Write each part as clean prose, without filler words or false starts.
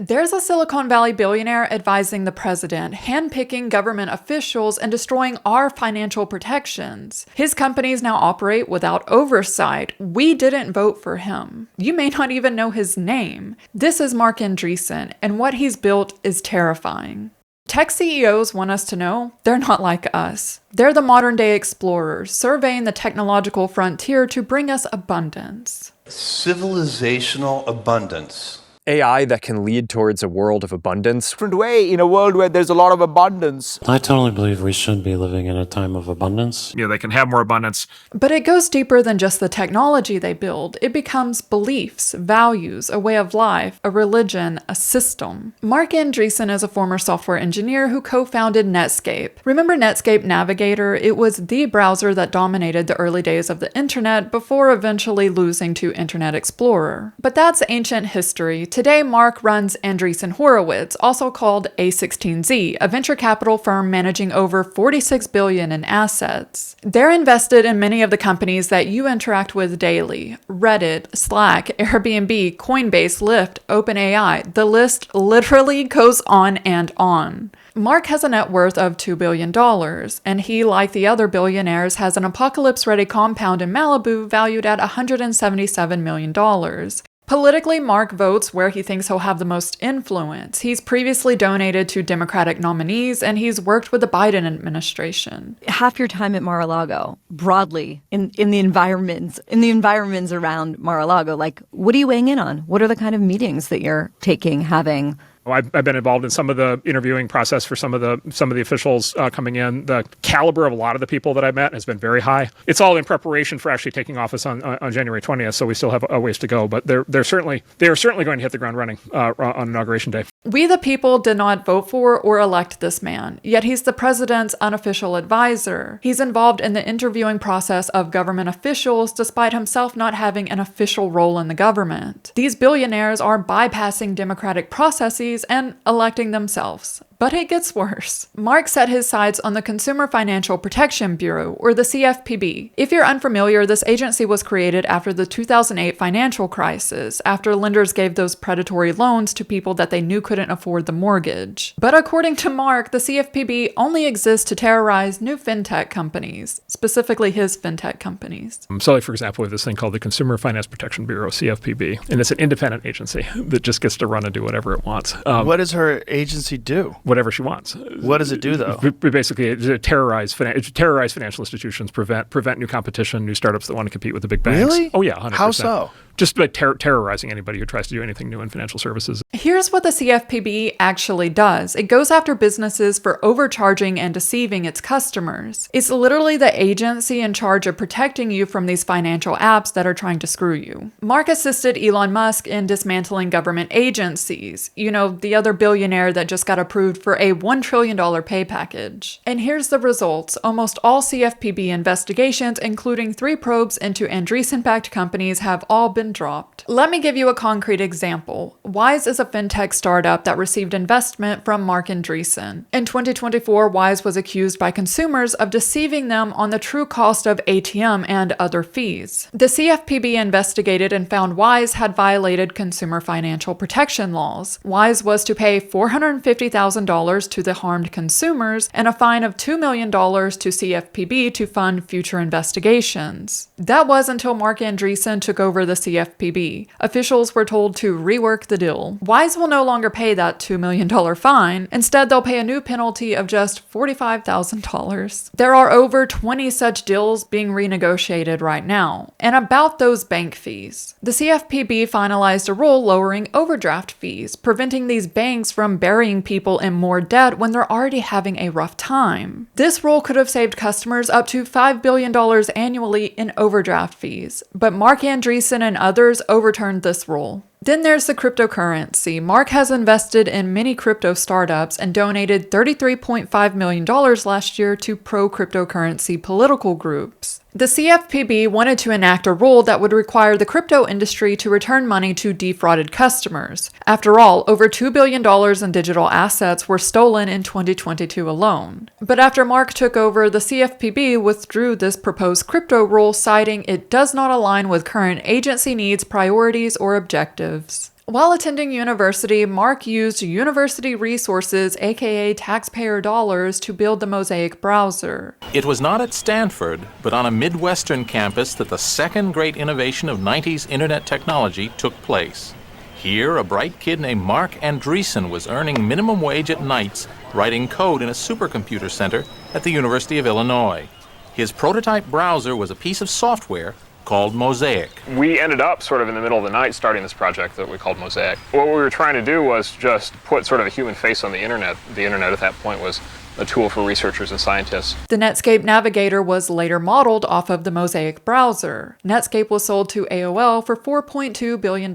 There's a Silicon Valley billionaire advising the president, handpicking government officials and destroying our financial protections. His companies now operate without oversight. We didn't vote for him. You may not even know his name. This is Marc Andreessen, and what he's built is terrifying. Tech CEOs want us to know they're not like us. They're the modern-day explorers, surveying the technological frontier to bring us abundance. Civilizational abundance. AI that can lead towards a world of abundance. Different way in a world where there's a lot of abundance. I totally believe we should be living in a time of abundance. They can have more abundance. But it goes deeper than just the technology they build. It becomes beliefs, values, a way of life, a religion, a system. Marc Andreessen is a former software engineer who co-founded Netscape. Remember Netscape Navigator? It was the browser that dominated the early days of the internet before eventually losing to Internet Explorer. But that's ancient history. Today, Marc runs Andreessen Horowitz, also called A16Z, a venture capital firm managing over $46 billion in assets. They're invested in many of the companies that you interact with daily: Reddit, Slack, Airbnb, Coinbase, Lyft, OpenAI. The list literally goes on and on. Marc has a net worth of $2 billion, and he, like the other billionaires, has an apocalypse-ready compound in Malibu valued at $177 million. Politically, Marc votes where he thinks he'll have the most influence. He's previously donated to Democratic nominees, and he's worked with the Biden administration. Half your time at Mar-a-Lago, broadly, in the environments around Mar-a-Lago, like, what are you weighing in on? What are the kind of meetings that you're taking, having? I've been involved in some of the interviewing process for some of the officials coming in. The caliber of a lot of the people that I've met has been very high. It's all in preparation for actually taking office on January 20th, so we still have a ways to go. But they are certainly going to hit the ground running on Inauguration Day. We the people did not vote for or elect this man, yet he's the president's unofficial advisor. He's involved in the interviewing process of government officials despite himself not having an official role in the government. These billionaires are bypassing democratic processes and electing themselves. But it gets worse. Marc set his sights on the Consumer Financial Protection Bureau, or the CFPB. If you're unfamiliar, this agency was created after the 2008 financial crisis, after lenders gave those predatory loans to people that they knew couldn't afford the mortgage. But according to Marc, the CFPB only exists to terrorize new fintech companies, specifically his fintech companies. So, like, for example, we have this thing called the Consumer Finance Protection Bureau, CFPB, and it's an independent agency that just gets to run and do whatever it wants. What does her agency do? Whatever she wants. What does it do, though? Basically, terrorize financial institutions, prevent new competition, new startups that want to compete with the big banks. Really? Oh, yeah, 100%. How so? Just by terrorizing anybody who tries to do anything new in financial services. Here's what the CFPB actually does. It goes after businesses for overcharging and deceiving its customers. It's literally the agency in charge of protecting you from these financial apps that are trying to screw you. Marc assisted Elon Musk in dismantling government agencies. You know, the other billionaire that just got approved for a $1 trillion pay package. And here's the results. Almost all CFPB investigations, including 3 probes into Andreessen-backed companies, have all been dropped. Let me give you a concrete example. Wise is a fintech startup that received investment from Marc Andreessen. In 2024, Wise was accused by consumers of deceiving them on the true cost of ATM and other fees. The CFPB investigated and found Wise had violated consumer financial protection laws. Wise was to pay $450,000 to the harmed consumers and a fine of $2 million to CFPB to fund future investigations. That was until Marc Andreessen took over the CFPB. Officials were told to rework the deal. Wise will no longer pay that $2 million fine. Instead, they'll pay a new penalty of just $45,000. There are over 20 such deals being renegotiated right now. And about those bank fees, the CFPB finalized a rule lowering overdraft fees, preventing these banks from burying people in more debt when they're already having a rough time. This rule could have saved customers up to $5 billion annually in overdraft fees, but Marc Andreessen and others overturned this rule. Then there's the cryptocurrency. Marc has invested in many crypto startups and donated $33.5 million last year to pro-cryptocurrency political groups. The CFPB wanted to enact a rule that would require the crypto industry to return money to defrauded customers. After all, over $2 billion in digital assets were stolen in 2022 alone. But after Marc took over, the CFPB withdrew this proposed crypto rule, citing it does not align with current agency needs, priorities, or objectives. While attending university, Marc used university resources, aka taxpayer dollars, to build the Mosaic browser. It was not at Stanford, but on a Midwestern campus that the second great innovation of 90s internet technology took place. Here, a bright kid named Marc Andreessen was earning minimum wage at nights, writing code in a supercomputer center at the University of Illinois. His prototype browser was a piece of software called Mosaic. We ended up sort of in the middle of the night starting this project that we called Mosaic. What we were trying to do was just put sort of a human face on the internet. The internet at that point was a tool for researchers and scientists. The Netscape Navigator was later modeled off of the Mosaic browser. Netscape was sold to AOL for $4.2 billion.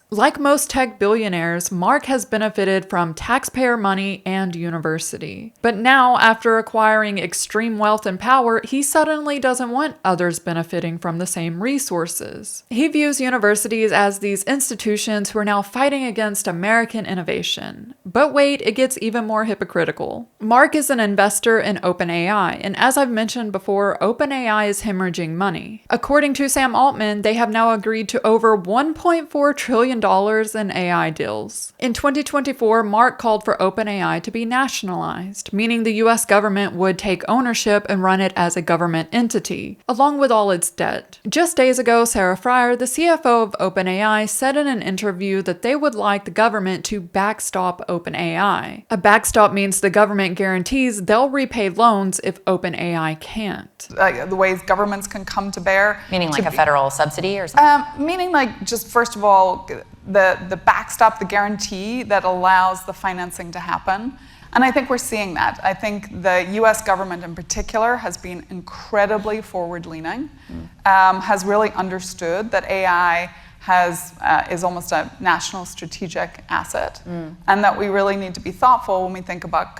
Like most tech billionaires, Marc has benefited from taxpayer money and university. But now, after acquiring extreme wealth and power, he suddenly doesn't want others benefiting from the same resources. He views universities as these institutions who are now fighting against American innovation. But wait, it gets even more hypocritical. Marc is an investor in OpenAI, and as I've mentioned before, OpenAI is hemorrhaging money. According to Sam Altman, they have now agreed to over $1.4 trillion in AI deals. In 2024, Marc called for OpenAI to be nationalized, meaning the US government would take ownership and run it as a government entity, along with all its debt. Just days ago, Sarah Friar, the CFO of OpenAI, said in an interview that they would like the government to backstop OpenAI. A backstop means the government guarantees they'll repay loans if OpenAI can't. The ways governments can come to bear. Meaning like a federal subsidy or something? Meaning like just first of all, the backstop, the guarantee that allows the financing to happen. And I think we're seeing that. I think the US government in particular has been incredibly forward-leaning, has really understood that AI is almost a national strategic asset, and that we really need to be thoughtful when we think about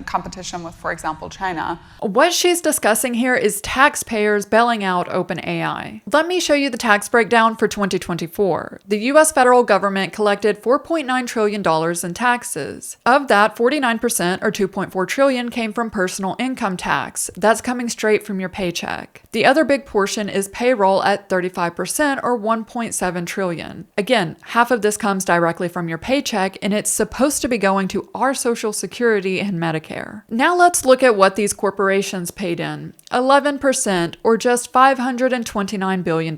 competition with, for example, China. What she's discussing here is taxpayers bailing out OpenAI. Let me show you the tax breakdown for 2024. The US federal government collected $4.9 trillion in taxes. Of that, 49% or $2.4 trillion came from personal income tax. That's coming straight from your paycheck. The other big portion is payroll at 35% or $1.7 trillion. Again, half of this comes directly from your paycheck, and it's supposed to be going to our Social Security and Medicare. Now let's look at what these corporations paid in. 11% or just $529 billion.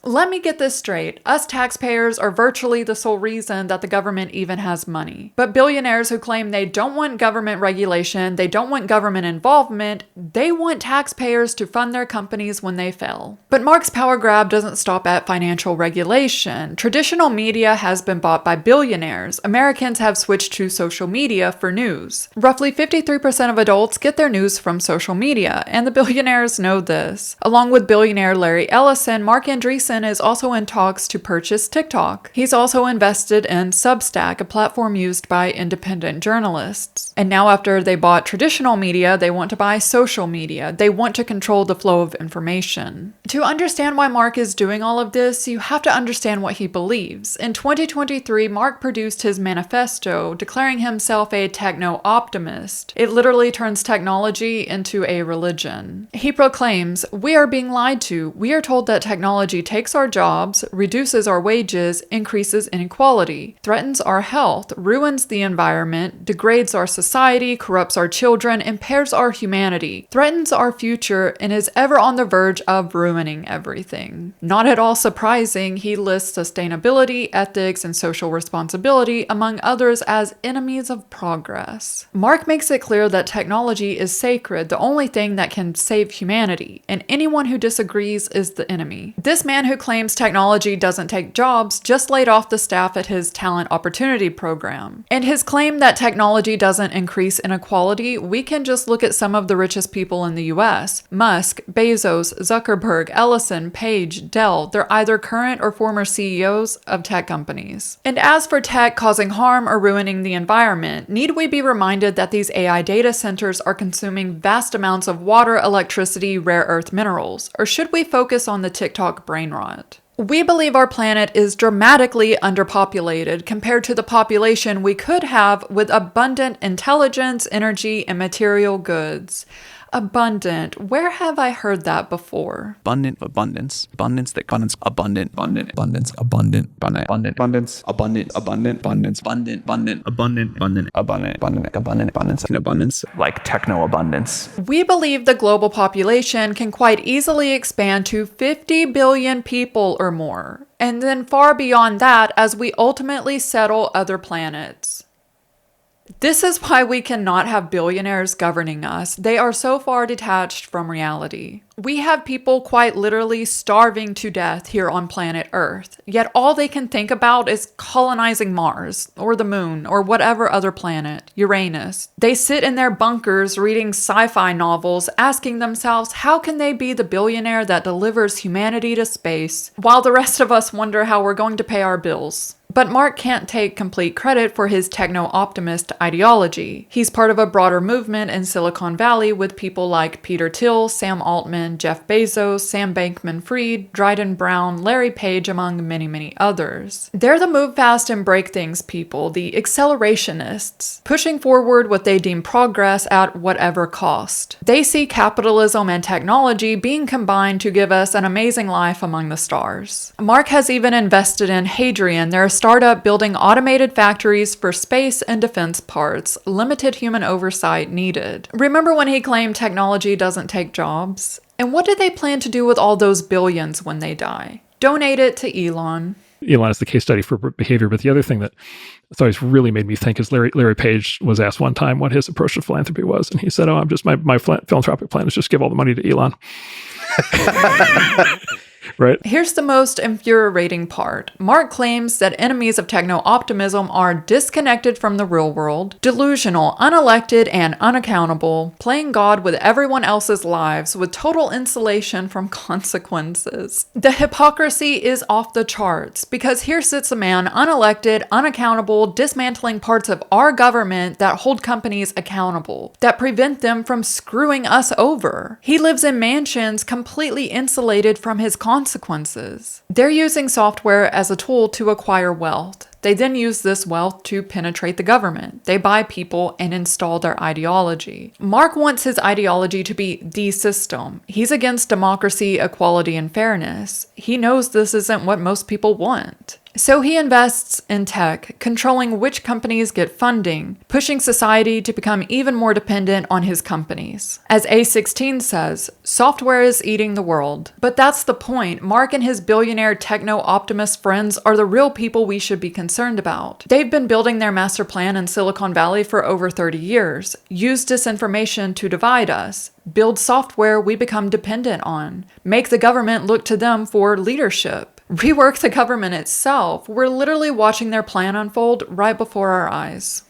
Let me get this straight. Us taxpayers are virtually the sole reason that the government even has money. But billionaires who claim they don't want government regulation, they don't want government involvement, they want taxpayers to fund their companies when they fail. But Marc's power grab doesn't stop at financial regulation. Traditional media has been bought by billionaires. Americans have switched to social media for news. Roughly 53% of adults get their news from social media, and the billionaires know this. Along with billionaire Larry Ellison, Marc Andreessen is also in talks to purchase TikTok. He's also invested in Substack, a platform used by independent journalists. And now after they bought traditional media, they want to buy social media. They want to control the flow of information. To understand why Marc is doing all of this, you have to understand what he believes. In 2023, Marc produced his Manifesto, declaring himself a Techno-Optimist. It literally turns technology into a religion. He proclaims, "We are being lied to. We are told that technology takes our jobs, reduces our wages, increases inequality, threatens our health, ruins the environment, degrades our society, corrupts our children, impairs our humanity, threatens our future, and is ever on the verge of ruining everything." Not at all surprising, he lists sustainability, ethics, and social responsibility, among others, as enemies of progress. Marc makes it clear that technology is sacred, the only thing that can save humanity, and anyone who disagrees is the enemy. This man who claims technology doesn't take jobs just laid off the staff at his Talent Opportunity program. And his claim that technology doesn't increase inequality, we can just look at some of the richest people in the US. Musk, Bezos, Zuckerberg, Ellison, Page, Dell, they're either current or former CEOs of tech companies. And as for tech causing harm or ruining the environment, need we be reminded that these AI data centers are consuming vast amounts of water, electricity, rare earth minerals? Or should we focus on the TikTok brain rot? We believe our planet is dramatically underpopulated compared to the population we could have with abundant intelligence, energy, and material goods. Abundant. Where have I heard that before? Abundance, abundance that abundance, abundant, abundance, abundant, abundance, in abundance, like techno-abundance. We believe the global population can quite easily expand to 50 billion people or more, and then far beyond that as we ultimately settle other planets. This is why we cannot have billionaires governing us. They are so far detached from reality. We have people quite literally starving to death here on planet Earth, yet all they can think about is colonizing Mars, or the moon, or whatever other planet, Uranus. They sit in their bunkers reading sci-fi novels, asking themselves how can they be the billionaire that delivers humanity to space, while the rest of us wonder how we're going to pay our bills. But Marc can't take complete credit for his techno-optimist ideology. He's part of a broader movement in Silicon Valley with people like Peter Thiel, Sam Altman, Jeff Bezos, Sam Bankman-Fried, Dryden Brown, Larry Page, among many, many others. They're the move fast and break things people, the accelerationists, pushing forward what they deem progress at whatever cost. They see capitalism and technology being combined to give us an amazing life among the stars. Marc has even invested in Hadrian, their startup building automated factories for space and defense parts, limited human oversight needed. Remember when he claimed technology doesn't take jobs? And what do they plan to do with all those billions when they die? Donate it to Elon. Elon is the case study for behavior, but the other thing that it's always really made me think is Larry Page was asked one time what his approach to philanthropy was, and he said, "Oh, I'm just my philanthropic plan is just give all the money to Elon." Right. Here's the most infuriating part. Marc claims that enemies of techno-optimism are disconnected from the real world, delusional, unelected, and unaccountable, playing God with everyone else's lives with total insulation from consequences. The hypocrisy is off the charts, because here sits a man unelected, unaccountable, dismantling parts of our government that hold companies accountable, that prevent them from screwing us over. He lives in mansions completely insulated from his consequences. They're using software as a tool to acquire wealth. They then use this wealth to penetrate the government. They buy people and install their ideology. Marc wants his ideology to be the system. He's against democracy, equality, and fairness. He knows this isn't what most people want. So he invests in tech, controlling which companies get funding, pushing society to become even more dependent on his companies. As A16 says, software is eating the world. But that's the point. Marc and his billionaire techno-optimist friends are the real people we should be concerned about. They've been building their master plan in Silicon Valley for over 30 years, use disinformation to divide us, build software we become dependent on, make the government look to them for leadership. Rework the government itself. We're literally watching their plan unfold right before our eyes.